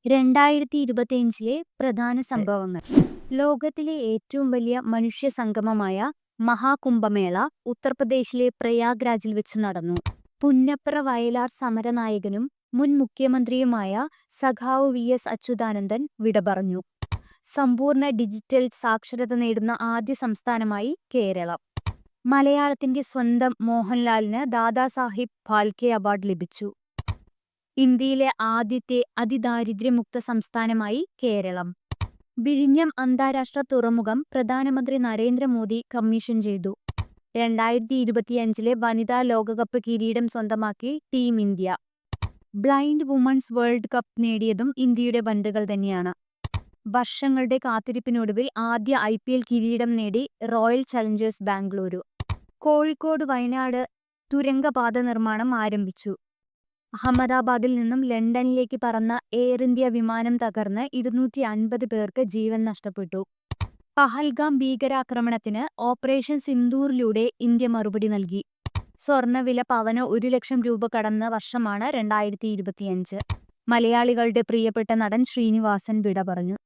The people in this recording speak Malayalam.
2025 പ്രധാന സംഭവങ്ങൾ. ലോകത്തിലെ ഏറ്റവും വലിയ മനുഷ്യ സംഗമമായ മഹാകുംഭമേള ഉത്തർപ്രദേശിലെ പ്രയാഗ്രാജിൽ വെച്ച് നടന്നു. പുന്നപ്ര വയലാർ സമരനായകനും മുൻ മുഖ്യമന്ത്രിയുമായ സഖാവ് വി.എസ്. അച്യുതാനന്ദൻ വിട പറഞ്ഞു. സമ്പൂർണ്ണ ഡിജിറ്റൽ സാക്ഷരത നേടുന്ന ആദ്യ സംസ്ഥാനമായി കേരളം. മലയാളത്തിന്റെ സ്വന്തം മോഹൻലാലിന് ദാദാസാഹിബ് ഫാൽക്കെ അവാർഡ് ലഭിച്ചു. ഇന്ത്യയിലെ ആദ്യത്തെ അതിദാരിദ്ര്യമുക്ത സംസ്ഥാനമായി കേരളം. വിഴിഞ്ഞം അന്താരാഷ്ട്ര തുറമുഖം പ്രധാനമന്ത്രി നരേന്ദ്രമോദി കമ്മീഷൻ ചെയ്തു. 2025 വനിതാ ലോകകപ്പ് കിരീടം സ്വന്തമാക്കി team India. Blind women's world cup നേടിയതും ഇന്ത്യയുടെ വനിതകൾ തന്നെയാണ്. വർഷങ്ങളുടെ കാത്തിരിപ്പിനൊടുവിൽ ആദ്യ IPL കിരീടം നേടി റോയൽ ചലഞ്ചേഴ്സ് ബാംഗ്ലൂരു. കോഴിക്കോട് വയനാട് തുരങ്കപാത നിർമ്മാണം ആരംഭിച്ചു. അഹമ്മദാബാദിൽ നിന്നും ലണ്ടനിലേക്ക് പറന്ന എയർ ഇന്ത്യ വിമാനം തകർന്ന് 250 പേർക്ക് ജീവൻ നഷ്ടപ്പെട്ടു. പഹൽഗാം ഭീകരാക്രമണത്തിന് ഓപ്പറേഷൻ സിന്ദൂറിലൂടെ ഇന്ത്യ മറുപടി നൽകി. സ്വർണ്ണവില പവന് 1 ലക്ഷം രൂപ കടന്ന വർഷമാണ് 2025. മലയാളികളുടെ പ്രിയപ്പെട്ട നടൻ ശ്രീനിവാസൻ വിട പറഞ്ഞു.